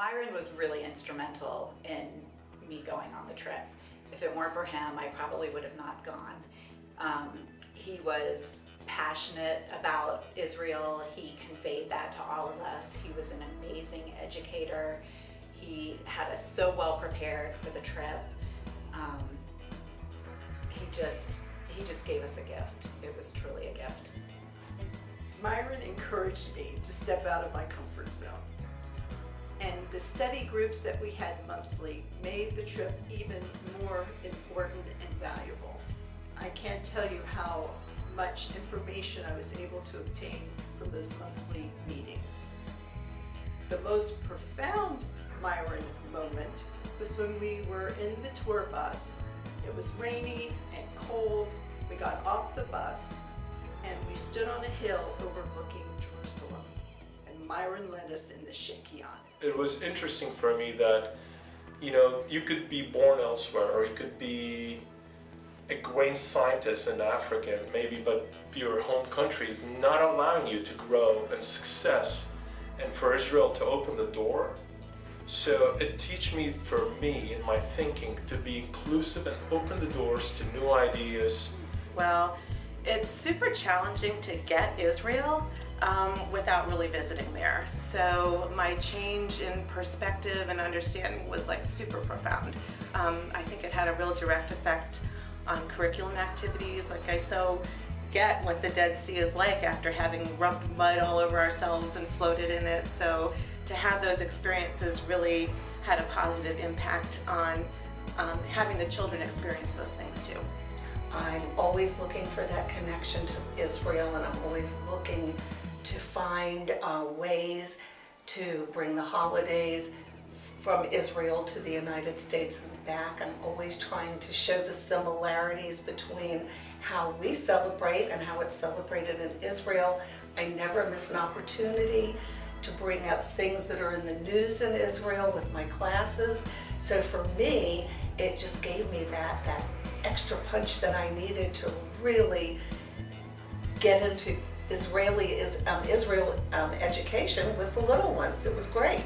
Myron was really instrumental in me going on the trip. If it weren't for him, I probably would have not gone. He was passionate about Israel. He conveyed that to all of us. He was an amazing educator. He had us so well prepared for the trip. He just gave us a gift. It was truly a gift. Myron encouraged me to step out of my comfort zone. And the study groups that we had monthly made the trip even more important and valuable. I can't tell you how much information I was able to obtain from those monthly meetings. The most profound Myron moment was when we were in the tour bus. It was rainy and cold. We got off the bus and we stood on a hill overlooking Jerusalem. And Myron led us in the Shekiah. It was interesting for me that, you could be born elsewhere, or you could be a great scientist in Africa, maybe, but your home country is not allowing you to grow in success, and for Israel to open the door. So it teach me, for me, in my thinking, to be inclusive and open the doors to new ideas. Well, it's super challenging to get Israel without really visiting there. So my change in perspective and understanding was like super profound. I think it had a real direct effect on curriculum activities. Like I so get what the Dead Sea is like after having rubbed mud all over ourselves and floated in it. So to have those experiences really had a positive impact on having the children experience those things too. I'm always looking for that connection to Israel, and I'm always looking to find ways to bring the holidays from Israel to the United States and back. I'm always trying to show the similarities between how we celebrate and how it's celebrated in Israel. I never miss an opportunity to bring up things that are in the news in Israel with my classes. So for me, it just gave me that extra punch that I needed to really get into Israel education with the little ones. It was great.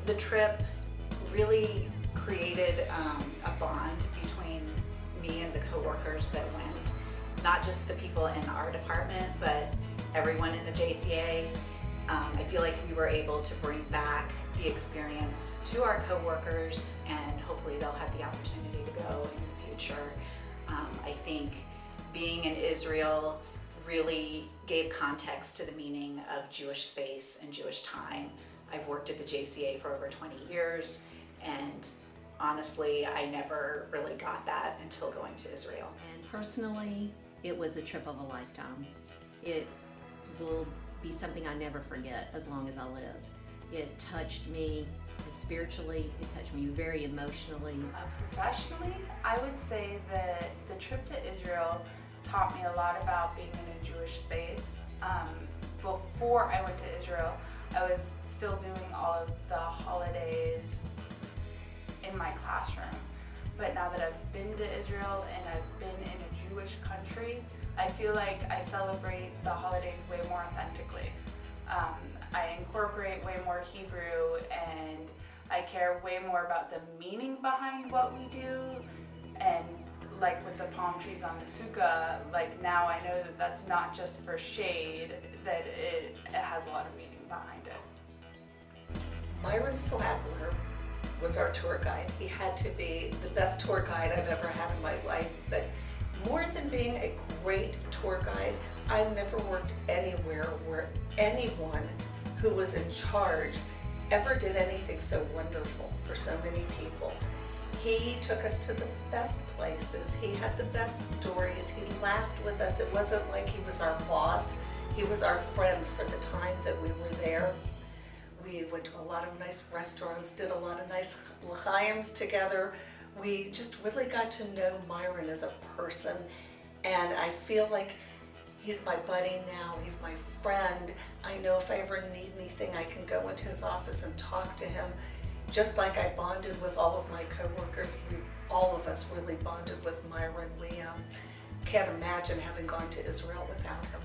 The trip really created a bond between me and the coworkers that went. Not just the people in our department, but everyone in the JCA. I feel like we were able to bring back the experience to our coworkers, and hopefully they'll have the opportunity to go in the future. I think being in Israel really gave context to the meaning of Jewish space and Jewish time. I've worked at the JCA for over 20 years, and honestly, I never really got that until going to Israel. And personally, it was a trip of a lifetime. It will be something I never forget as long as I live. It touched me spiritually, it touched me very emotionally. Professionally, I would say that the trip to Israel taught me a lot about being in a Jewish space. Before I went to Israel, I was still doing all of the holidays in my classroom. But now that I've been to Israel and I've been in a Jewish country, I feel like I celebrate the holidays way more authentically. I incorporate way more Hebrew, and I care way more about the meaning behind what we do. And like with the palm trees on the sukkah, like now I know that that's not just for shade, that it has a lot of meaning behind it. Myron Flagler was our tour guide. He had to be the best tour guide I've ever had in my life, but more than being a great tour guide, I've never worked anywhere where anyone who was in charge ever did anything so wonderful for so many people. He took us to the best places. He had the best stories. He laughed with us. It wasn't like he was our boss. He was our friend for the time that we were there. We went to a lot of nice restaurants, did a lot of nice l'chaims together. We just really got to know Myron as a person, and I feel like he's my buddy now. He's my friend. I know if I ever need anything, I can go into his office and talk to him. Just like I bonded with all of my coworkers, all of us really bonded with Myron. We can't imagine having gone to Israel without him.